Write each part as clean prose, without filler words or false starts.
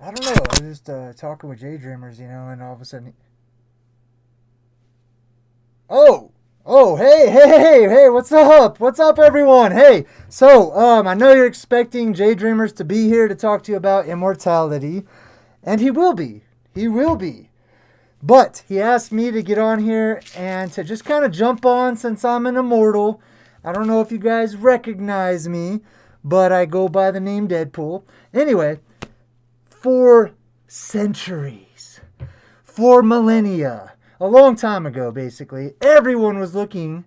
I don't know. I was just talking with Daydreamers, and all of a sudden, oh, hey, what's up? What's up, everyone? Hey, so I know you're expecting Daydreamers to be here to talk to you about immortality, and he will be. He will be. But he asked me to get on here and to just kind of jump on since I'm an immortal. I don't know if you guys recognize me, but I go by the name Deadpool. Anyway, for centuries, for millennia, a long time ago, basically, everyone was looking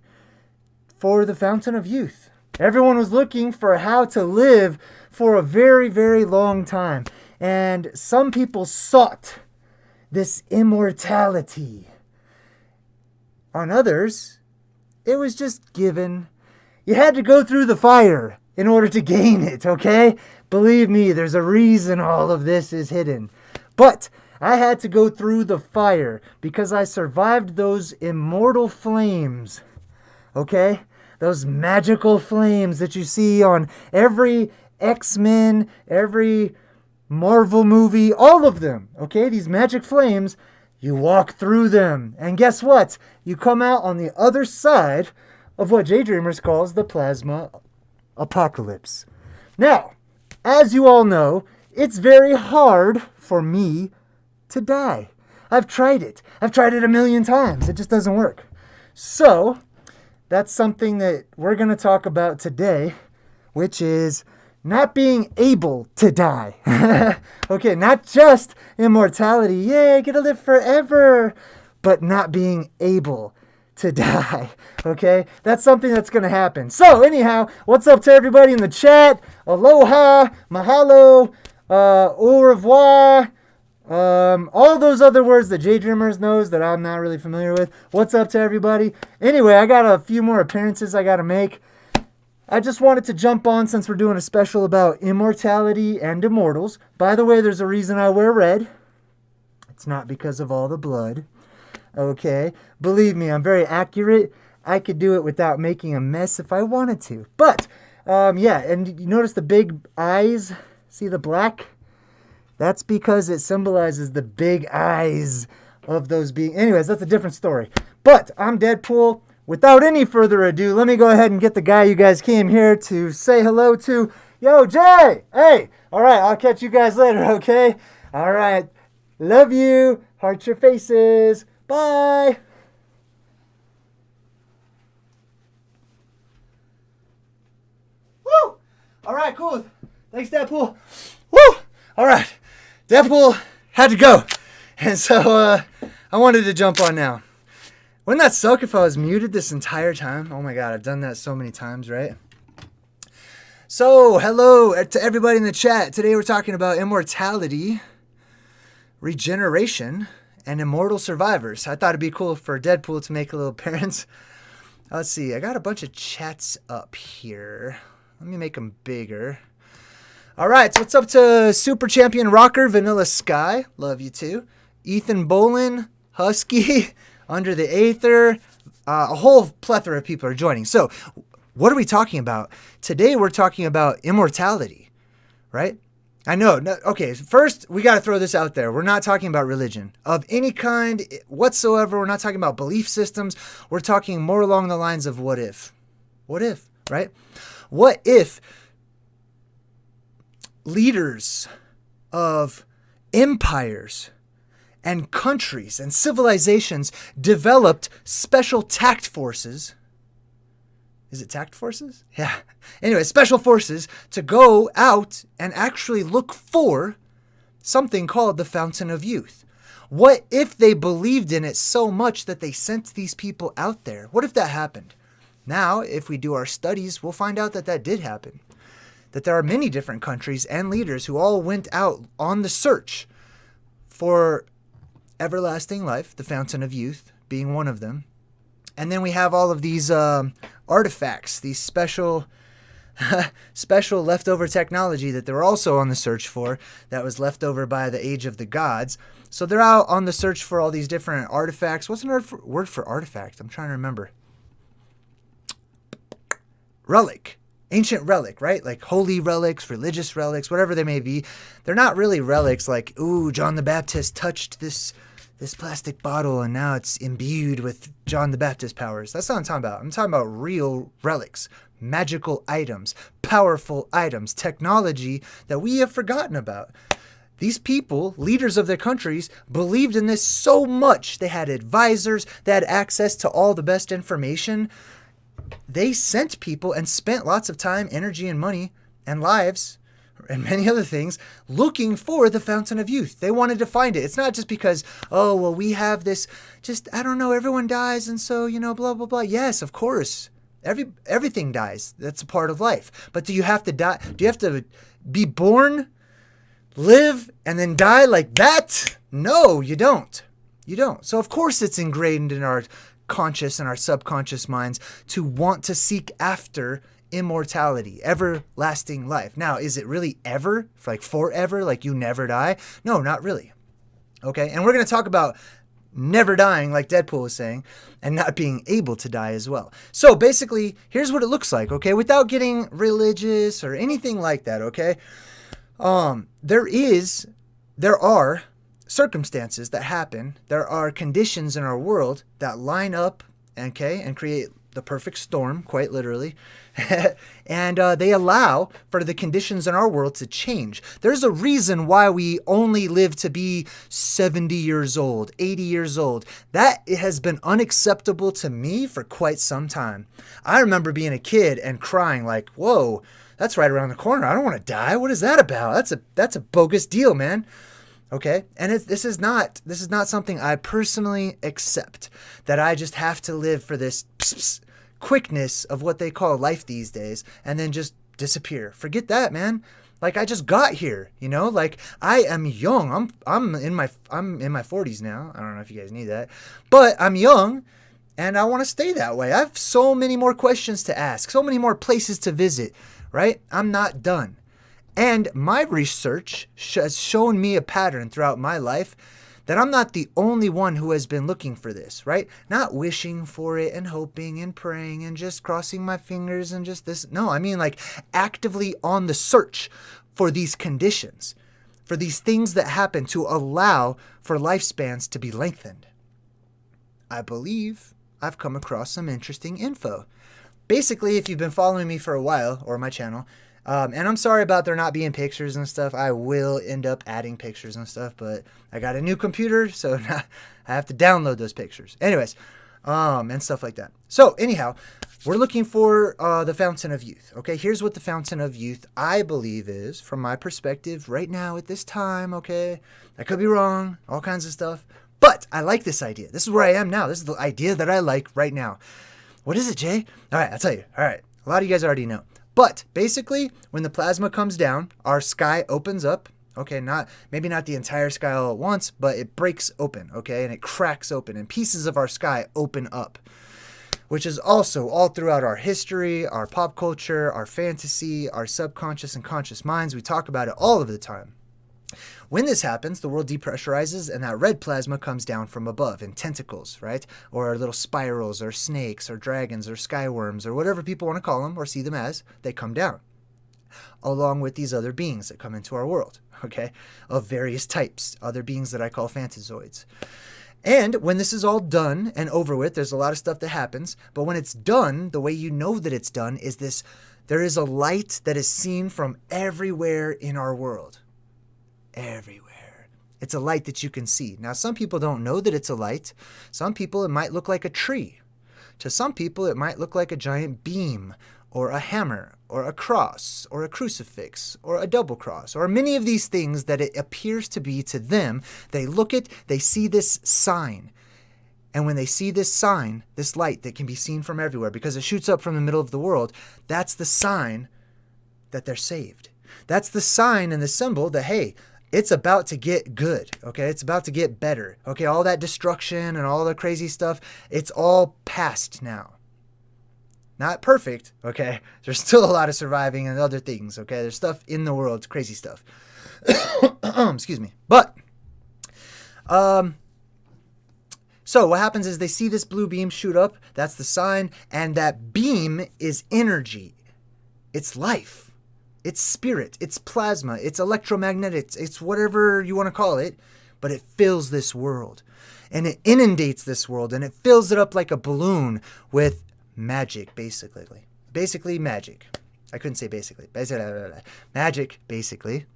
for the fountain of youth. Everyone was looking for how to live for a very, very long time. And some people sought this immortality. On others, it was just given. You had to go through the fire in order to gain it, okay? Believe me, there's a reason all of this is hidden. But I had to go through the fire because I survived those immortal flames, okay? Those magical flames that you see on every X-Men, every Marvel movie, all of them, okay? These magic flames, you walk through them. And guess what? You come out on the other side of what Daydreamers calls the plasma apocalypse. Now, as you all know, it's very hard for me to die. I've tried it. I've tried it a million times. It just doesn't work. So, that's something that we're going to talk about today, which is not being able to die. Okay, not just immortality. Yay, get to live forever. But not being able to die. Okay, that's something that's going to happen. So anyhow, what's up to everybody in the chat? Aloha, mahalo, au revoir, all those other words that Daydreamers knows that I'm not really familiar with. What's up to everybody? Anyway, I got a few more appearances I got to make. I just wanted to jump on since we're doing a special about immortality and immortals. By the way, there's a reason I wear red. It's not because of all the blood. Okay? Believe me, I'm very accurate. I could do it without making a mess if I wanted to. But, yeah, and you notice the big eyes? See the black? That's because it symbolizes the big eyes of those beings. Anyways, that's a different story. But I'm Deadpool. Without any further ado, let me go ahead and get the guy you guys came here to say hello to. Yo, Jay! Hey! Alright, I'll catch you guys later, okay? Alright. Love you. Heart your faces. Bye! Woo! Alright, cool. Thanks, Deadpool. Woo! Alright. Deadpool had to go. And so, I wanted to jump on now. Wouldn't that suck if I was muted this entire time? Oh my god, I've done that so many times, right? So, hello to everybody in the chat. Today we're talking about immortality, regeneration, and immortal survivors. I thought it'd be cool for Deadpool to make a little appearance. Let's see, I got a bunch of chats up here. Let me make them bigger. Alright, so what's up to Super Champion Rocker, Vanilla Sky? Love you too. Ethan Bolin, Husky, Under the Aether, a whole plethora of people are joining. So, what are we talking about? Today we're talking about immortality, right? I know. No, okay, first we got to throw this out there. We're not talking about religion of any kind whatsoever. We're not talking about belief systems. We're talking more along the lines of what if. What if, right? What if leaders of empires and countries and civilizations developed special tact forces. Is it tact forces? Yeah. Anyway, special forces to go out and actually look for something called the Fountain of Youth. What if they believed in it so much that they sent these people out there? What if that happened? Now, if we do our studies, we'll find out that that did happen. That there are many different countries and leaders who all went out on the search for everlasting life, the Fountain of Youth being one of them. And then we have all of these artifacts, these special leftover technology that they're also on the search for, that was left over by the Age of the Gods. So they're out on the search for all these different artifacts. What's another word for artifact? I'm trying to remember. Relic. ancient relic, right? Like holy relics, religious relics, whatever they may be. They're not really relics like, ooh, John the Baptist touched this plastic bottle and now it's imbued with John the Baptist powers. That's not what I'm talking about. I'm talking about real relics, magical items, powerful items, technology that we have forgotten about. These people, leaders of their countries, believed in this so much. They had advisors, they had access to all the best information. They sent people and spent lots of time, energy, and money and lives and many other things looking for the fountain of youth. They wanted to find it. It's not just because, oh, well, we have this, just, I don't know, everyone dies and so, blah, blah, blah. Yes, of course. Everything dies. That's a part of life. But do you have to die? Do you have to be born, live, and then die like that? No, you don't. You don't. So of course it's ingrained in our conscious and our subconscious minds to want to seek after immortality, everlasting life. Now, is it really ever? Like forever? Like you never die? No, not really. Okay, and we're going to talk about never dying, like Deadpool was saying, and not being able to die as well. So basically, here's what it looks like, okay? Without getting religious or anything like that, okay? There are circumstances that happen. There are conditions in our world that line up, okay, and create the perfect storm, quite literally. And they allow for the conditions in our world to change. There's a reason why we only live to be 70 years old, 80 years old. That has been unacceptable to me for quite some time. I remember being a kid and crying like, whoa, that's right around the corner. I don't want to die. What is that about? That's a bogus deal, man. Okay, and this is not something I personally accept, that I just have to live for this quickness of what they call life these days and then just disappear. Forget that, man. Like I just got here, like I am young. I'm in my 40s now. I don't know if you guys need that, but I'm young and I want to stay that way. I have so many more questions to ask, so many more places to visit, right? I'm not done. And my research has shown me a pattern throughout my life that I'm not the only one who has been looking for this, right? Not wishing for it and hoping and praying and just crossing my fingers and just this. No, I mean like actively on the search for these conditions, for these things that happen to allow for lifespans to be lengthened. I believe I've come across some interesting info. Basically, if you've been following me for a while, or my channel, and I'm sorry about there not being pictures and stuff. I will end up adding pictures and stuff, but I got a new computer, so I have to download those pictures. Anyways, and stuff like that. So anyhow, we're looking for the fountain of youth. Okay, here's what the fountain of youth I believe is, from my perspective right now at this time. Okay, I could be wrong, all kinds of stuff, but I like this idea. This is where I am now. This is the idea that I like right now. What is it, Jay? All right, I'll tell you. All right, a lot of you guys already know. But basically, when the plasma comes down, our sky opens up. Okay, maybe not the entire sky all at once, but it breaks open, okay, and it cracks open, and pieces of our sky open up, which is also all throughout our history, our pop culture, our fantasy, our subconscious and conscious minds. We talk about it all of the time. When this happens, the world depressurizes and that red plasma comes down from above in tentacles, right? Or little spirals or snakes or dragons or skyworms or whatever people want to call them or see them as, they come down. Along with these other beings that come into our world, okay? Of various types, other beings that I call phantazoids. And when this is all done and over with, there's a lot of stuff that happens, but when it's done, the way you know that it's done is this: there is a light that is seen from everywhere in our world. Everywhere. It's a light that you can see. Now, some people don't know that it's a light. Some people, it might look like a tree. To some people, it might look like a giant beam or a hammer or a cross or a crucifix or a double cross or many of these things that it appears to be to them. They look at, they see this sign. And when they see this sign, this light that can be seen from everywhere because it shoots up from the middle of the world, that's the sign that they're saved. That's the sign and the symbol that, hey, it's about to get good, okay? It's about to get better, okay? All that destruction and all the crazy stuff, it's all past now. Not perfect, okay? There's still a lot of surviving and other things, okay? There's stuff in the world, crazy stuff. Excuse me. But, so what happens is they see this blue beam shoot up. That's the sign. And that beam is energy. It's life. It's spirit. It's plasma. It's electromagnetics. It's whatever you want to call it. But it fills this world. And it inundates this world. And it fills it up like a balloon with magic, basically. Basically, magic. I couldn't say basically. Magic, basically.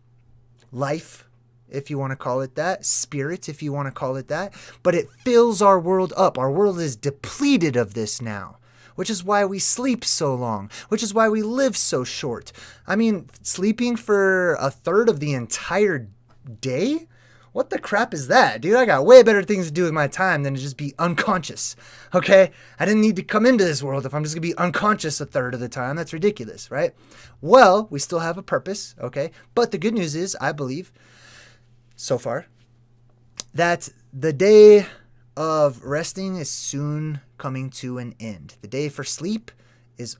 Life, if you want to call it that. Spirit, if you want to call it that. But it fills our world up. Our world is depleted of this now. Which is why we sleep so long. Which is why we live so short. I mean, sleeping for a third of the entire day? What the crap is that, dude? I got way better things to do with my time than to just be unconscious, okay? I didn't need to come into this world if I'm just going to be unconscious a third of the time. That's ridiculous, right? Well, we still have a purpose, okay? But the good news is, I believe, so far, that the day of resting is soon coming to an end. The day for sleep is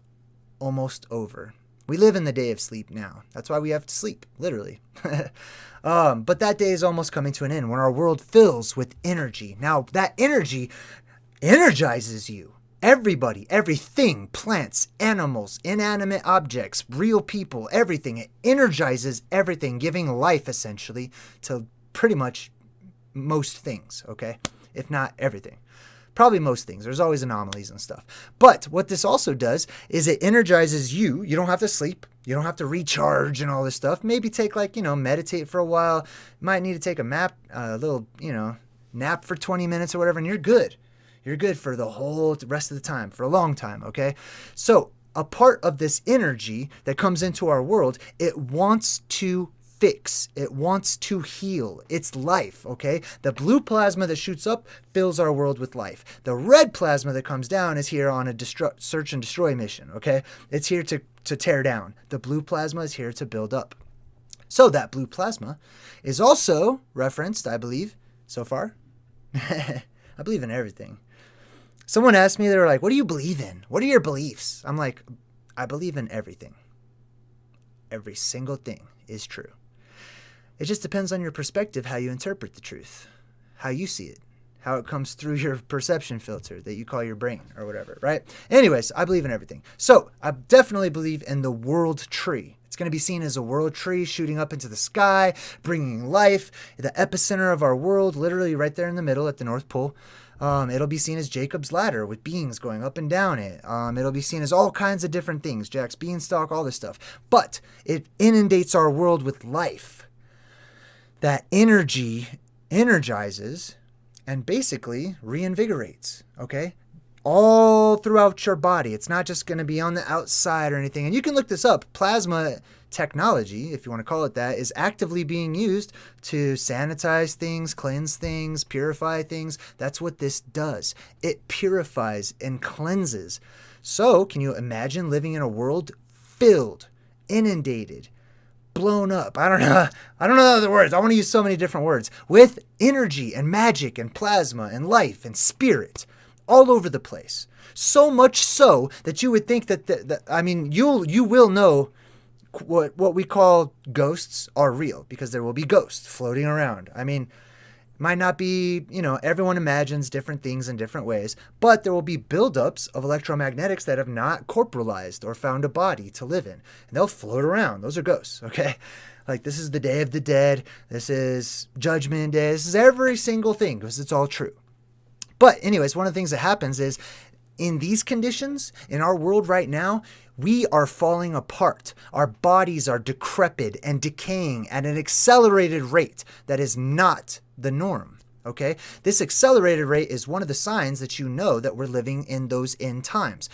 almost over. We live in the day of sleep now. That's why we have to sleep, literally. But that day is almost coming to an end when our world fills with energy. Now, that energy energizes you. Everybody, everything, plants, animals, inanimate objects, real people, everything. It energizes everything, giving life, essentially, to pretty much most things, okay? If not everything. Probably most things. There's always anomalies and stuff. But what this also does is it energizes you. You don't have to sleep. You don't have to recharge and all this stuff. Maybe take meditate for a while. You might need to take a little, nap for 20 minutes or whatever, and you're good. You're good for the whole rest of the time, for a long time, okay? So a part of this energy that comes into our world, it wants to fix. It wants to heal. It's life, okay? The blue plasma that shoots up fills our world with life. The red plasma that comes down is here on a search and destroy mission, okay? It's here to tear down. The blue plasma is here to build up. So that blue plasma is also referenced, I believe, so far. I believe in everything. Someone asked me, they were like, what do you believe in? What are your beliefs? I'm like, I believe in everything. Every single thing is true. It just depends on your perspective, how you interpret the truth, how you see it, how it comes through your perception filter that you call your brain or whatever, right? Anyways, I believe in everything. So I definitely believe in the world tree. It's going to be seen as a world tree shooting up into the sky, bringing life, the epicenter of our world, literally right there in the middle at the North Pole. It'll be seen as Jacob's ladder with beings going up and down it. It'll be seen as all kinds of different things, Jack's beanstalk, all this stuff. But it inundates our world with life. That energy energizes and basically reinvigorates, okay? All throughout your body. It's not just going to be on the outside or anything. And you can look this up. Plasma technology, if you want to call it that, is actively being used to sanitize things, cleanse things, purify things. That's what this does. It purifies and cleanses. So, can you imagine living in a world filled, inundated, blown up? I don't know other words. I want to use so many different words. With energy and magic and plasma and life and spirit all over the place. So much so that you would think that you will know what we call ghosts are real, because there will be ghosts floating around. I mean, might not be, everyone imagines different things in different ways, but there will be buildups of electromagnetics that have not corporalized or found a body to live in. And they'll float around. Those are ghosts, okay? Like, this is the Day of the Dead. This is Judgment Day. This is every single thing, because it's all true. But anyways, one of the things that happens is, in these conditions, in our world right now, we are falling apart. Our bodies are decrepit and decaying at an accelerated rate that is not the norm, okay? This accelerated rate is one of the signs that you know that we're living in those end times.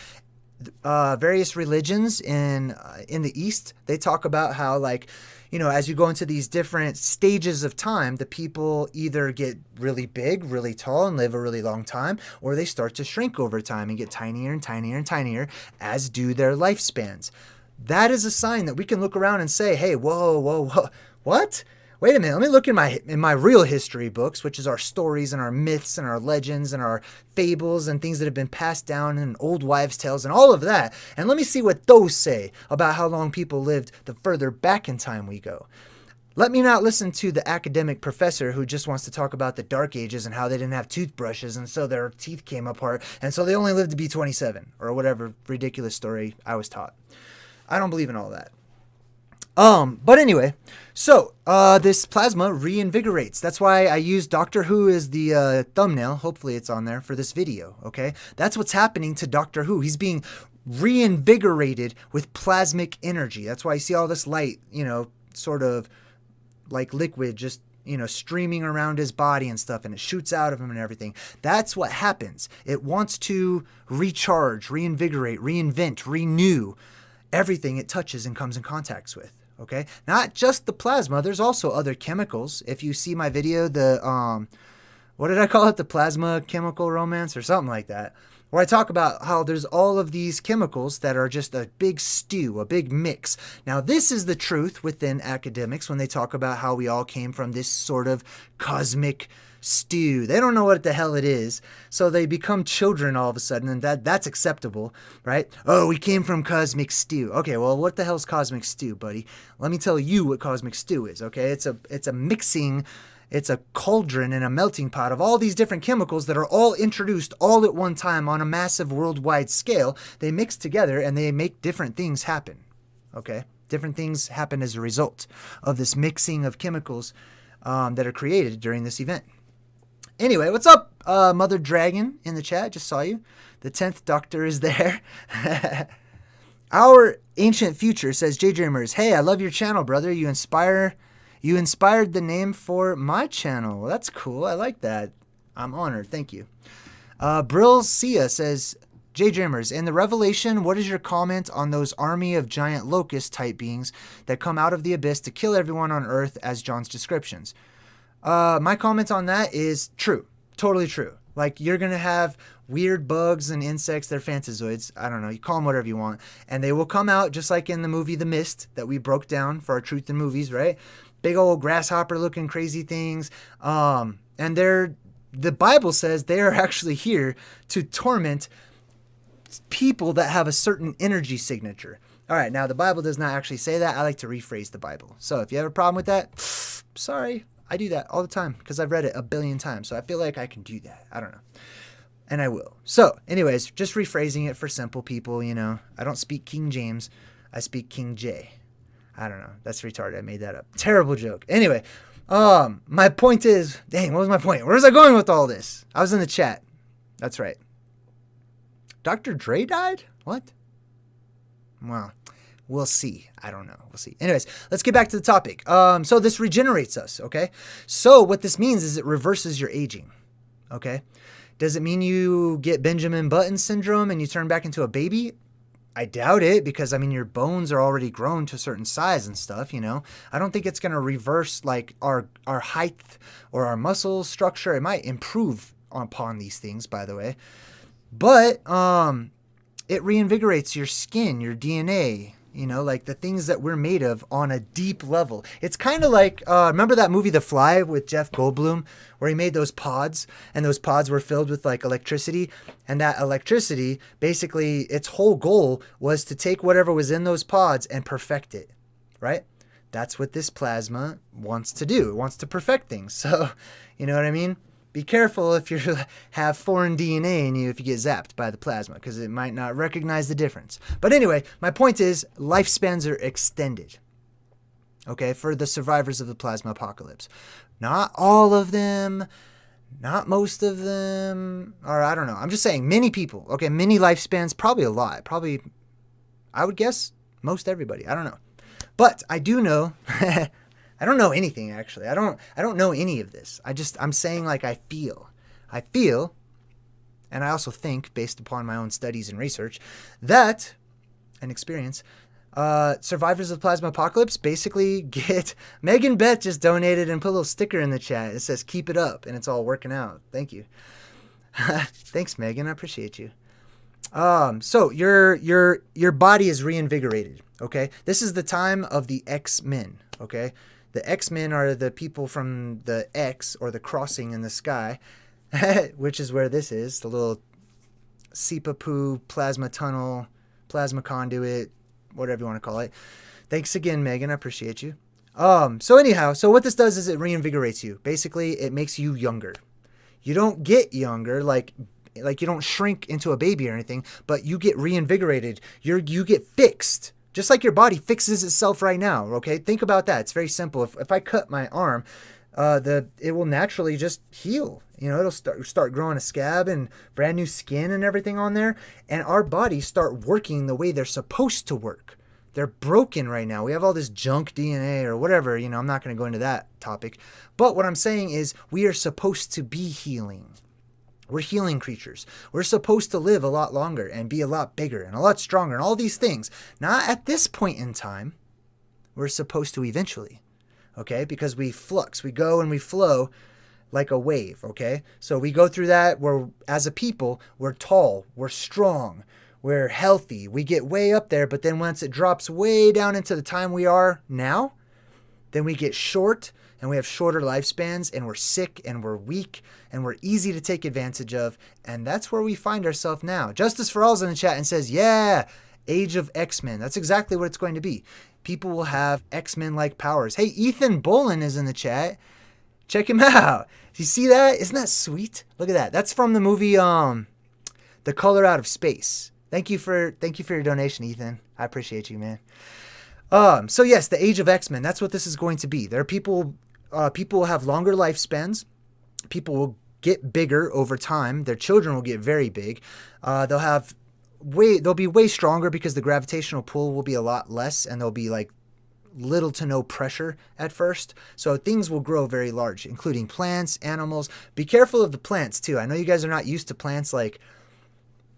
Various religions in the East, they talk about how, as you go into these different stages of time, the people either get really big, really tall, and live a really long time, or they start to shrink over time and get tinier and tinier and tinier, as do their lifespans. That is a sign that we can look around and say, hey, whoa, what? Wait a minute, let me look in my real history books, which is our stories and our myths and our legends and our fables and things that have been passed down in old wives' tales and all of that. And let me see what those say about how long people lived the further back in time we go. Let me not listen to the academic professor who just wants to talk about the Dark Ages and how they didn't have toothbrushes and so their teeth came apart and so they only lived to be 27 or whatever ridiculous story I was taught. I don't believe in all that. But anyway, so this plasma reinvigorates. That's why I use Doctor Who as the thumbnail. Hopefully it's on there for this video, okay? That's what's happening to Doctor Who. He's being reinvigorated with plasmic energy. That's why you see all this light, sort of like liquid just, streaming around his body and stuff, and it shoots out of him and everything. That's what happens. It wants to recharge, reinvigorate, reinvent, renew everything it touches and comes in contact with. Okay, not just the plasma. There's also other chemicals. If you see my video, the what did I call it? The plasma chemical romance or something like that, where I talk about how there's all of these chemicals that are just a big stew, a big mix. Now, this is the truth within academics when they talk about how we all came from this sort of cosmic stew. They don't know what the hell it is, so they become children all of a sudden, and that's acceptable, right? Oh, we came from cosmic stew. Okay, well, what the hell's cosmic stew, buddy? Let me tell you what cosmic stew is, okay? It's a mixing, it's a cauldron and a melting pot of all these different chemicals that are all introduced all at one time on a massive worldwide scale. They mix together and they make different things happen, okay? Different things happen as a result of this mixing of chemicals that are created during this event. Anyway, what's up, Mother Dragon in the chat? Just saw you. The 10th Doctor is there. Our Ancient Future says, J Dreamers, hey, I love your channel, brother. You inspired the name for my channel. That's cool. I like that. I'm honored. Thank you. Brill Sia says, J Dreamers, in the Revelation, what is your comment on those army of giant locust type beings that come out of the abyss to kill everyone on Earth as John's descriptions? My comment on that is true. Totally true. Like, you're going to have weird bugs and insects. They're phantazoids. I don't know. You call them whatever you want. And they will come out just like in the movie The Mist that we broke down for our Truth in Movies, right? Big old grasshopper looking crazy things. And the Bible says they are actually here to torment people that have a certain energy signature. All right. Now, the Bible does not actually say that. I like to rephrase the Bible. So if you have a problem with that, sorry. I do that all the time because I've read it a billion times. So I feel like I can do that. I don't know. And I will. So anyways, just rephrasing it for simple people, I don't speak King James. I speak King J. I don't know. That's retarded. I made that up. Terrible joke. Anyway, my point is, dang, what was my point? Where was I going with all this? I was in the chat. That's right. Dr. Dre died? What? Well, we'll see. I don't know. We'll see. Anyways, let's get back to the topic. So this regenerates us, okay? So what this means is it reverses your aging, okay? Does it mean you get Benjamin Button syndrome and you turn back into a baby? I doubt it because, your bones are already grown to a certain size and stuff, I don't think it's going to reverse, like, our height or our muscle structure. It might improve upon these things, by the way. But it reinvigorates your skin, your DNA, like the things that we're made of on a deep level. It's kind of like, remember that movie The Fly with Jeff Goldblum, where he made those pods, and those pods were filled with like electricity, and that electricity, basically its whole goal was to take whatever was in those pods and perfect it, right? That's what this plasma wants to do. It wants to perfect things. So, you know what I mean? Be careful if you have foreign DNA in you if you get zapped by the plasma, because it might not recognize the difference. But anyway, my point is lifespans are extended, okay, for the survivors of the plasma apocalypse. Not all of them, not most of them, or I don't know. I'm just saying many people, okay, many lifespans, probably a lot. Probably, I would guess most everybody. I don't know. But I do know... I don't know anything, actually. I don't know any of this. I'm saying like I feel, and I also think, based upon my own studies and research, that, and experience, survivors of the plasma apocalypse basically get... Megan Beth just donated and put a little sticker in the chat. It says, keep it up, and it's all working out. Thank you. Thanks, Megan. I appreciate you. So your body is reinvigorated, okay? This is the time of the X-Men, okay? The X-Men are the people from the X, or the crossing in the sky, which is where this is, the little Sipapoo plasma tunnel, plasma conduit, whatever you want to call it. Thanks again, Megan. I appreciate you. So anyhow, so what this does is it reinvigorates you. Basically, it makes you younger. You don't get younger, like you don't shrink into a baby or anything, but you get reinvigorated. You get fixed. Just like your body fixes itself right now, okay? Think about that. It's very simple. If I cut my arm, it will naturally just heal. You know, it'll start growing a scab and brand new skin and everything on there. And our bodies start working the way they're supposed to work. They're broken right now. We have all this junk DNA or whatever. You know, I'm not going to go into that topic. But what I'm saying is we are supposed to be healing. We're healing creatures. We're supposed to live a lot longer and be a lot bigger and a lot stronger and all these things. Not at this point in time. We're supposed to eventually. Okay? Because we flux. We go and we flow like a wave. Okay? So we go through that where as a people, we're tall. We're strong. We're healthy. We get way up there. But then once it drops way down into the time we are now, then we get short. And we have shorter lifespans, and we're sick, and we're weak, and we're easy to take advantage of. And that's where we find ourselves now. Justice for All's in the chat and says, yeah, Age of X-Men. That's exactly what it's going to be. People will have X-Men-like powers. Hey, Ethan Bolin is in the chat. Check him out. You see that? Isn't that sweet? Look at that. That's from the movie The Color Out of Space. Thank you for your donation, Ethan. I appreciate you, man. So yes, the Age of X-Men. That's what this is going to be. There are people will have longer lifespans. People will get bigger over time. Their children will get very big. They'll be way stronger because the gravitational pull will be a lot less, and there'll be like little to no pressure at first. So things will grow very large, including plants, animals. Be careful of the plants too. I know you guys are not used to plants like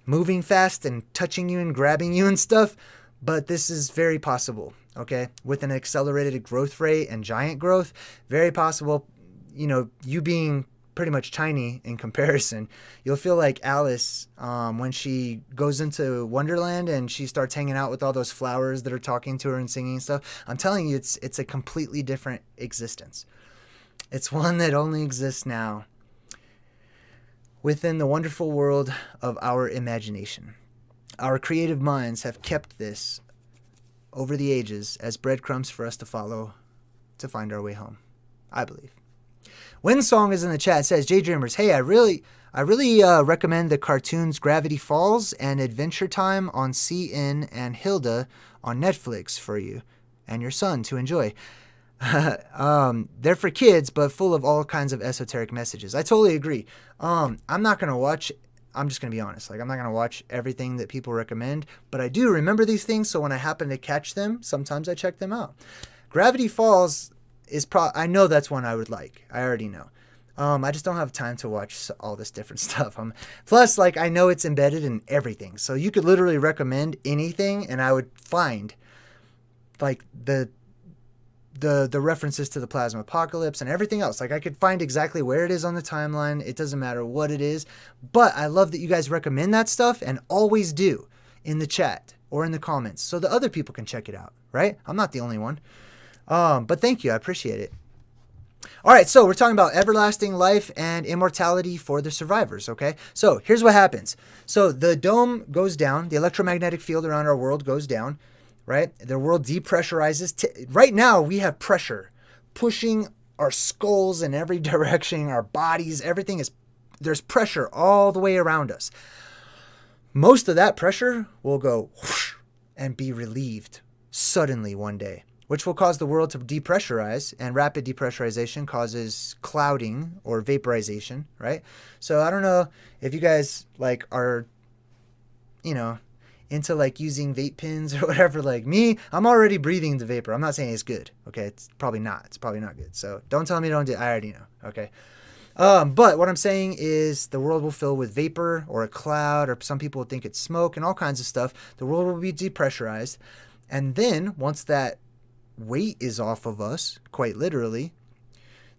moving fast and touching you and grabbing you and stuff, but this is very possible. Okay, with an accelerated growth rate and giant growth, very possible, you know, you being pretty much tiny in comparison, you'll feel like Alice when she goes into Wonderland and she starts hanging out with all those flowers that are talking to her and singing and stuff. I'm telling you, it's a completely different existence. It's one that only exists now within the wonderful world of our imagination. Our creative minds have kept this over the ages as breadcrumbs for us to follow to find our way home, I believe. Windsong is in the chat. It says, J Dreamers, hey, I really recommend the cartoons Gravity Falls and Adventure Time on CN and Hilda on Netflix for you and your son to enjoy. They're for kids, but full of all kinds of esoteric messages. I totally agree. I'm not going to watch, I'm just going to be honest. Like, I'm not going to watch everything that people recommend, but I do remember these things. So when I happen to catch them, sometimes I check them out. Gravity Falls is I know that's one I would like. I already know. I just don't have time to watch all this different stuff. Plus, like, I know it's embedded in everything. So you could literally recommend anything and I would find like the references to the plasma apocalypse and everything else. Like, I could find exactly where it is on the timeline. It doesn't matter what it is. But I love that you guys recommend that stuff and always do in the chat or in the comments so that other people can check it out, right? I'm not the only one. But thank you. I appreciate it. All right, so we're talking about everlasting life and immortality for the survivors, okay? So here's what happens. So the dome goes down. The electromagnetic field around our world goes down, right? The world depressurizes. Right now, we have pressure pushing our skulls in every direction, our bodies, everything is, there's pressure all the way around us. Most of that pressure will go whoosh and be relieved suddenly one day, which will cause the world to depressurize, and rapid depressurization causes clouding or vaporization, right? So I don't know if you guys like are, you know, into like using vape pens or whatever. Like me, I'm already breathing the vapor. I'm not saying it's good, okay? It's probably not. It's probably not good. So don't tell me don't do it. I already know, okay? But what I'm saying is the world will fill with vapor or a cloud, or some people think it's smoke and all kinds of stuff. The world will be depressurized. And then once that weight is off of us, quite literally,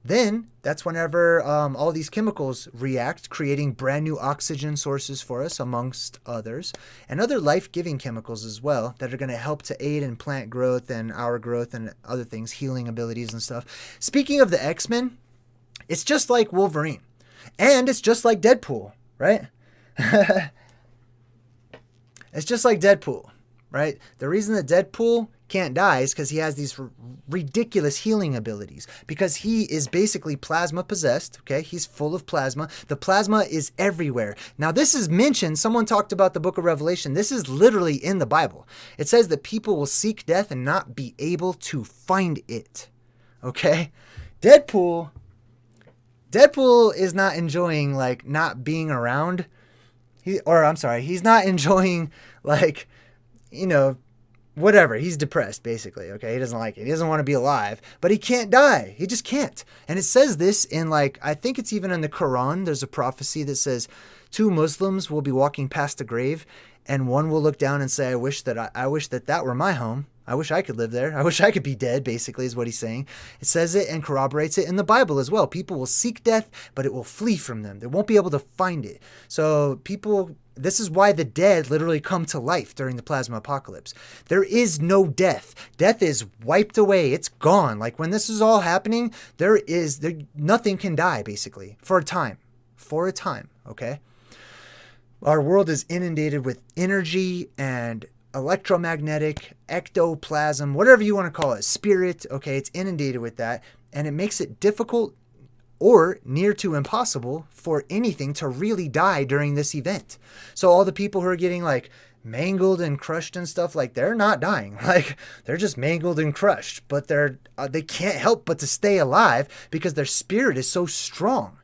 then that's whenever all these chemicals react, creating brand new oxygen sources for us, amongst others, and other life-giving chemicals as well that are going to help to aid in plant growth and our growth and other things, healing abilities and stuff. Speaking of the X-Men, it's just like Wolverine, and it's just like Deadpool, right? It's just like Deadpool, right? The reason that Deadpool can't die is because he has these ridiculous healing abilities, because he is basically plasma possessed. Okay, he's full of plasma. The plasma is everywhere. Now, this is mentioned. Someone talked about the book of Revelation. This is literally in the Bible. It says that people will seek death and not be able to find it. Okay, Deadpool is not enjoying like not being around. He's not enjoying like, whatever. He's depressed, basically. Okay, he doesn't like it. He doesn't want to be alive, but he can't die. He just can't. And it says this in I think it's even in the Quran. There's a prophecy that says 2 Muslims will be walking past a grave, and one will look down and say, I wish that were my home. I wish I could live there. I wish I could be dead, basically, is what he's saying. It says it and corroborates it in the Bible as well. People will seek death, but it will flee from them. They won't be able to find it. So this is why the dead literally come to life during the plasma apocalypse. There is no death. Death is wiped away. It's gone. Like when this is all happening, nothing can die, basically, for a time. For a time, okay? Our world is inundated with energy and electromagnetic, ectoplasm, whatever you want to call it, spirit, okay? It's inundated with that, and it makes it difficult or near to impossible for anything to really die during this event. So all the people who are getting mangled and crushed and stuff, they're not dying. They're just mangled and crushed, but they can't help but to stay alive because their spirit is so strong.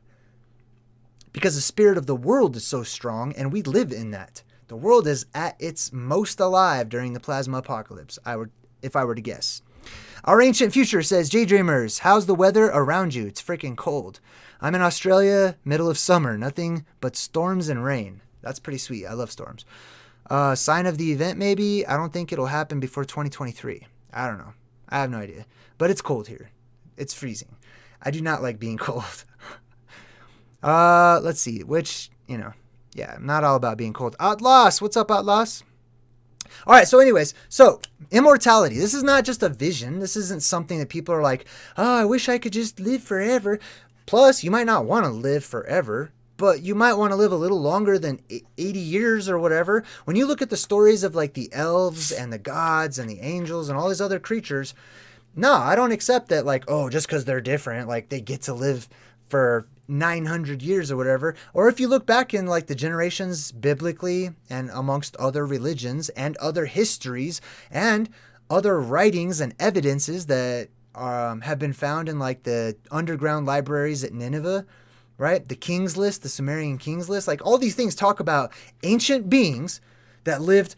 Because the spirit of the world is so strong, and we live in that. The world is at its most alive during the plasma apocalypse, if I were to guess. Our Ancient Future says, J-Dreamers, how's the weather around you? It's freaking cold. I'm in Australia, middle of summer, nothing but storms and rain. That's pretty sweet. I love storms. Sign of the event, maybe? I don't think it'll happen before 2023. I don't know. I have no idea. But it's cold here. It's freezing. I do not like being cold. Let's see. Yeah, I'm not all about being cold. Outlaws! What's up, Outlaws? All right, so anyways, immortality. This is not just a vision. This isn't something that people are like, oh, I wish I could just live forever. Plus, you might not want to live forever, but you might want to live a little longer than 80 years or whatever. When you look at the stories of the elves and the gods and the angels and all these other creatures, no, I don't accept that just because they're different, they get to live for 900 years or whatever. Or if you look back in the generations biblically and amongst other religions and other histories and other writings and evidences that have been found in the underground libraries at Nineveh, right? The King's List, the Sumerian King's List, all these things talk about ancient beings that lived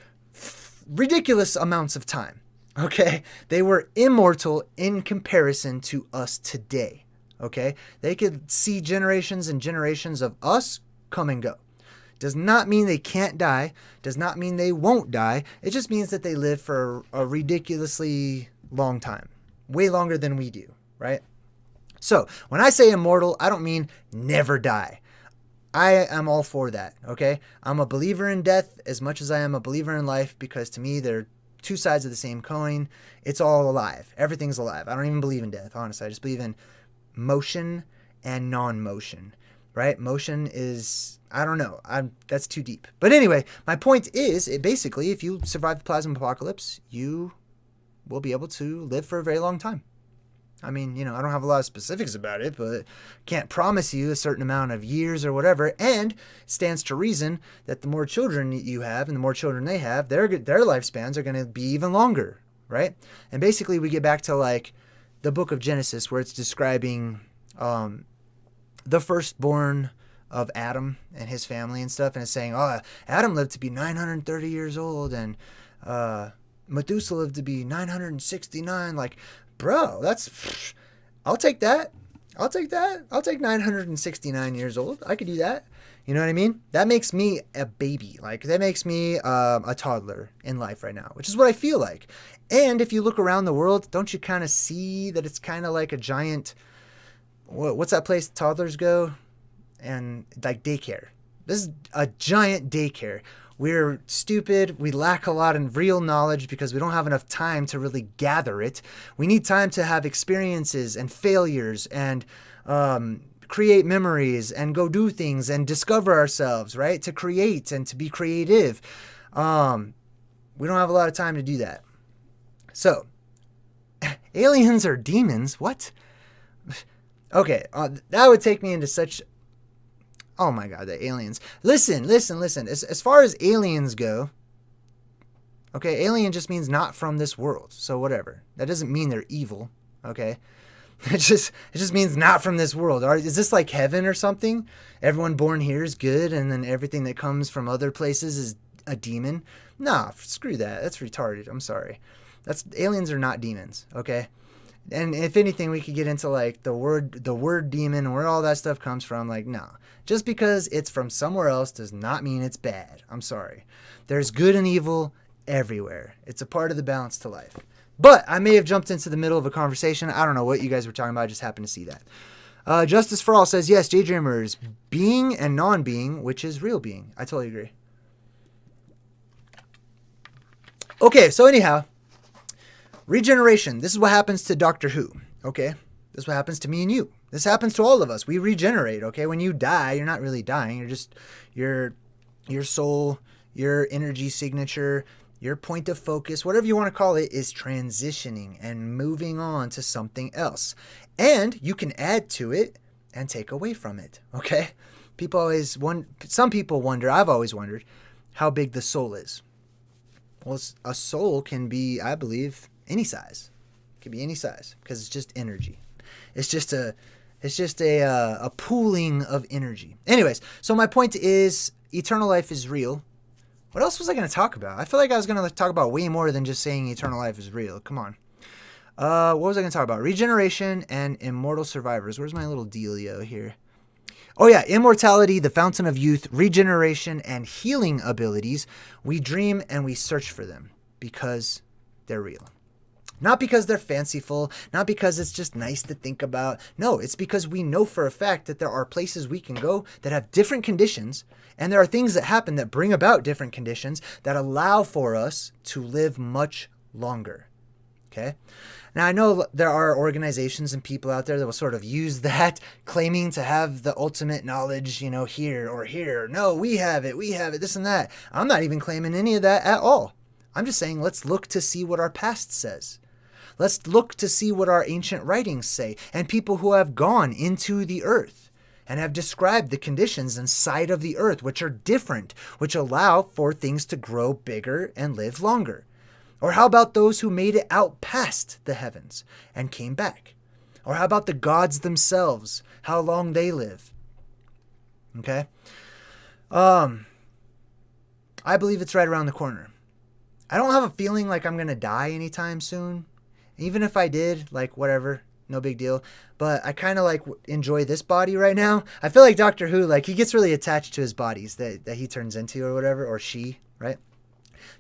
ridiculous amounts of time. Okay? They were immortal in comparison to us today. Okay? They could see generations and generations of us come and go. Does not mean they can't die. Does not mean they won't die. It just means that they live for a ridiculously long time. Way longer than we do, right? So, when I say immortal, I don't mean never die. I am all for that, okay? I'm a believer in death as much as I am a believer in life, because to me, they're two sides of the same coin. It's all alive. Everything's alive. I don't even believe in death, honestly. I just believe in motion and non-motion, right? Motion is, I don't know, that's too deep. But anyway, my point is, basically, if you survive the plasma apocalypse, you will be able to live for a very long time. I mean, I don't have a lot of specifics about it, but can't promise you a certain amount of years or whatever. And stands to reason that the more children you have and the more children they have, their lifespans are going to be even longer, right? And basically, we get back to the book of Genesis, where it's describing the firstborn of Adam and his family and stuff, and it's saying, oh, Adam lived to be 930 years old, and Methuselah lived to be 969. Bro, I'll take that. I'll take 969 years old. I could do that. You know what I mean? That makes me a baby. That makes me a toddler in life right now, which is what I feel like. And if you look around the world, don't you kind of see that it's kind of like a giant, what's that place toddlers go? And daycare. This is a giant daycare. We're stupid. We lack a lot of real knowledge because we don't have enough time to really gather it. We need time to have experiences and failures and create memories and go do things and discover ourselves, right? To create and to be creative. We don't have a lot of time to do that. So, aliens are demons? What? Okay, that would take me into such... Oh my God, the aliens. Listen. As far as aliens go, okay, alien just means not from this world. So whatever. That doesn't mean they're evil, okay? It just means not from this world. Is this like heaven or something? Everyone born here is good, and then everything that comes from other places is a demon? Nah, screw that. That's retarded. I'm sorry. Aliens are not demons, okay? And if anything, we could get into like the word demon and where all that stuff comes from. Like, no. Just because it's from somewhere else does not mean it's bad. I'm sorry. There's good and evil everywhere. It's a part of the balance to life. But I may have jumped into the middle of a conversation. I don't know what you guys were talking about. I just happened to see that. Justice for All says, yes, Daydreamers, being and non-being, which is real being. I totally agree. Okay, so anyhow, regeneration. This is what happens to Doctor Who, okay? This is what happens to me and you. This happens to all of us. We regenerate, okay? When you die, you're not really dying. You're just, your soul, your energy signature, your point of focus, whatever you want to call it, is transitioning and moving on to something else. And you can add to it and take away from it, okay? Some people wonder, I've always wondered, how big the soul is. Well, a soul can be, I believe, any size. It can be any size because it's just energy. It's just a pooling of energy. Anyways, so my point is eternal life is real. What else was I going to talk about? I feel like I was going to talk about way more than just saying eternal life is real. Come on. What was I going to talk about? Regeneration and immortal survivors. Where's my little dealio here? Oh yeah, immortality, the fountain of youth, regeneration, and healing abilities. We dream and we search for them because they're real. Not because they're fanciful, not because it's just nice to think about. No, it's because we know for a fact that there are places we can go that have different conditions, and there are things that happen that bring about different conditions that allow for us to live much longer. Okay? Now, I know there are organizations and people out there that will sort of use that, claiming to have the ultimate knowledge, here or here. No, we have it, this and that. I'm not even claiming any of that at all. I'm just saying, let's look to see what our past says. Let's look to see what our ancient writings say, and people who have gone into the earth and have described the conditions inside of the earth, which are different, which allow for things to grow bigger and live longer. Or how about those who made it out past the heavens and came back? Or how about the gods themselves, how long they live? Okay? I believe it's right around the corner. I don't have a feeling like I'm going to die anytime soon. Even if I did, like, whatever, no big deal. But I kind of, like, enjoy this body right now. I feel like Doctor Who, like, he gets really attached to his bodies that he turns into or whatever, or she, right?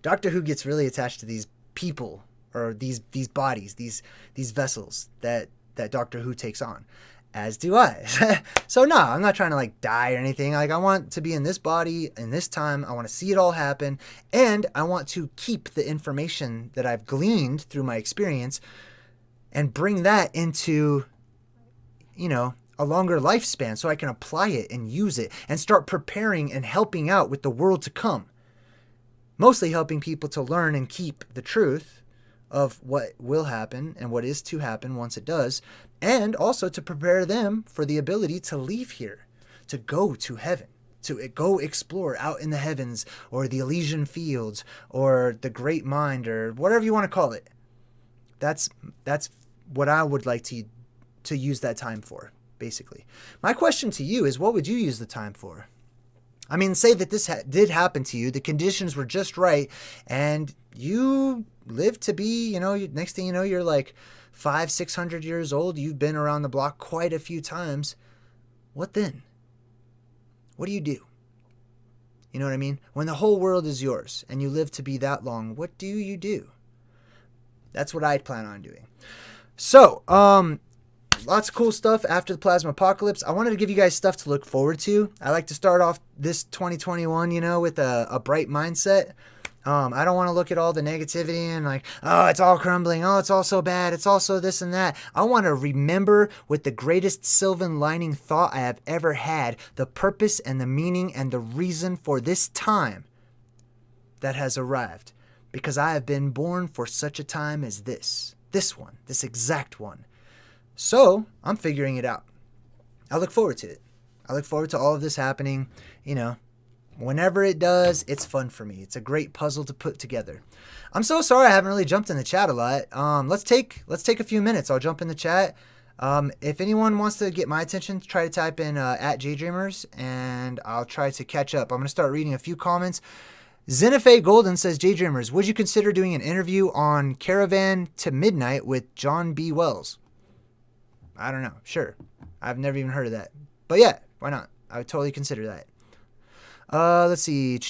Doctor Who gets really attached to these people or these bodies, these vessels that Doctor Who takes on, as do I. So no, I'm not trying to like die or anything. Like I want to be in this body in this time. I want to see it all happen, and I want to keep the information that I've gleaned through my experience and bring that into, a longer lifespan so I can apply it and use it and start preparing and helping out with the world to come. Mostly helping people to learn and keep the truth of what will happen and what is to happen once it does, and also to prepare them for the ability to leave here, to go to heaven, to go explore out in the heavens or the Elysian fields or the great mind or whatever you want to call it. That's what I would like to use that time for, basically. My question to you is, what would you use the time for? I mean, say that this did happen to you, the conditions were just right, and you live to be, next thing you know, you're like 500-600 years old, you've been around the block quite a few times. What then? What do you do? You know what I mean? When the whole world is yours and you live to be that long, what do you do? That's what I'd plan on doing. So, lots of cool stuff after the plasma apocalypse. I wanted to give you guys stuff to look forward to. I like to start off this 2021, with a bright mindset. I don't want to look at all the negativity and like, oh, it's all crumbling. Oh, it's all so bad. It's also this and that. I want to remember with the greatest silver lining thought I have ever had, the purpose and the meaning and the reason for this time that has arrived. because I have been born for such a time as this one, this exact one. So I'm figuring it out. I look forward to it. I look forward to all of this happening. You know, whenever it does, it's fun for me. It's a great puzzle to put together. I'm so sorry I haven't really jumped in the chat a lot. Let's take a few minutes. I'll jump in the chat. If anyone wants to get my attention, try to type in at JDreamers, and I'll try to catch up. I'm going to start reading a few comments. Xenofe Golden says, JDreamers, would you consider doing an interview on Caravan to Midnight with John B. Wells? I don't know. Sure. I've never even heard of that. But yeah, why not? I would totally consider that. Let's see.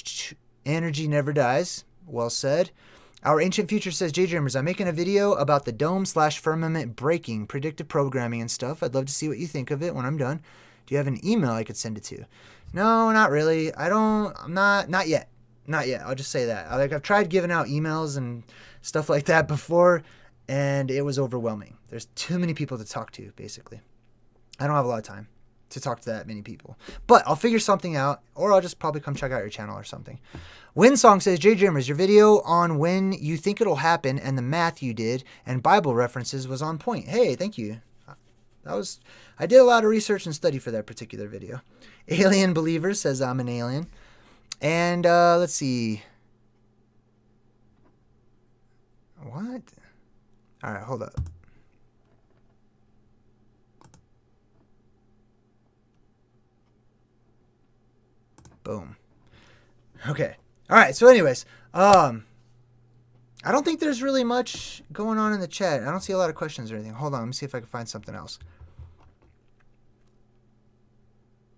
Energy never dies. Well said. Our Ancient Future says, JDreamers, I'm making a video about the dome/firmament breaking, predictive programming and stuff. I'd love to see what you think of it when I'm done. Do you have an email I could send it to? No, not really. Not yet. Not yet. I'll just say that. I've tried giving out emails and stuff like that before, and it was overwhelming. There's too many people to talk to, basically. I don't have a lot of time to talk to that many people. But I'll figure something out, or I'll just probably come check out your channel or something. Windsong says, JDreamers, your video on when you think it'll happen and the math you did and Bible references was on point. Hey, thank you. I did a lot of research and study for that particular video. Alien Believer says, I'm an alien. And let's see. What? All right, hold up. Boom. Okay. All right. So anyways, I don't think there's really much going on in the chat. I don't see a lot of questions or anything. Hold on. Let me see if I can find something else.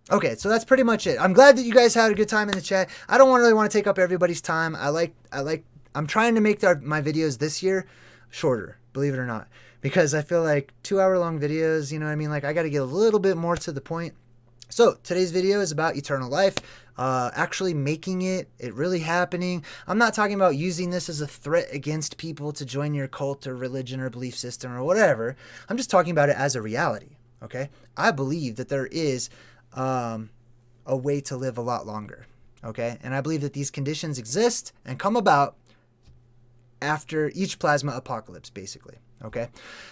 Okay. So that's pretty much it. I'm glad that you guys had a good time in the chat. I don't really want to take up everybody's time. I'm trying to make my videos this year shorter, believe it or not, because I feel like 2-hour-long videos, you know what I mean? Like I got to get a little bit more to the point. So today's video is about eternal life, actually making it really happening. I'm not talking about using this as a threat against people to join your cult or religion or belief system or whatever. I'm just talking about it as a reality, okay? I believe that there is a way to live a lot longer, okay? And I believe that these conditions exist and come about after each plasma apocalypse, basically. Okay,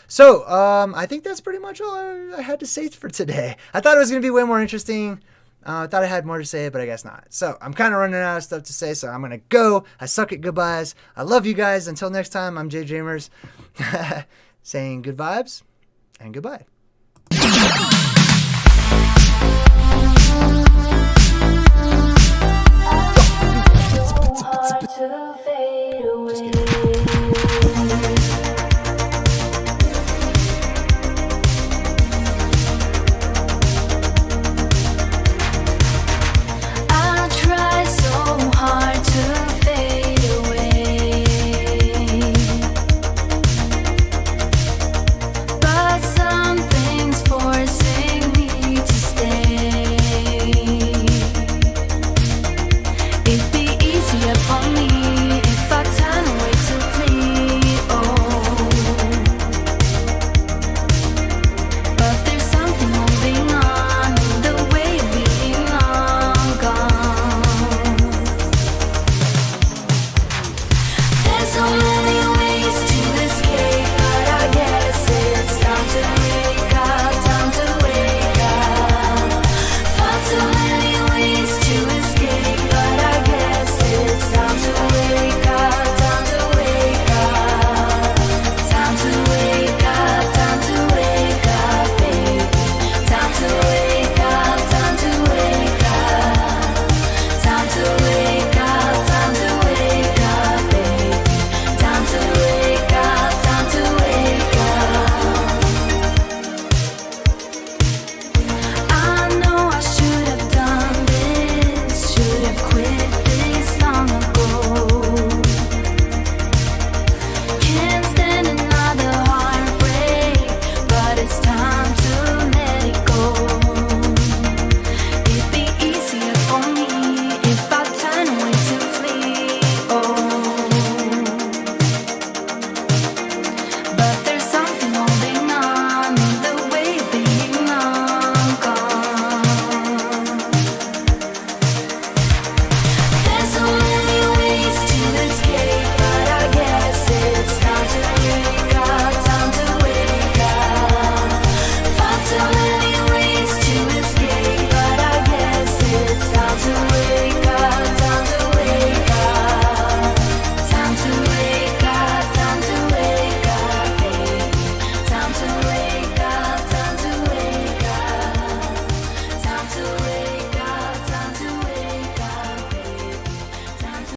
so I think that's pretty much all I had to say for today. I thought it was going to be way more interesting. I thought I had more to say, but I guess not. So I'm kind of running out of stuff to say, so I'm going to go. I suck at goodbyes. I love you guys. Until next time, I'm JDreamers saying good vibes and goodbye. To the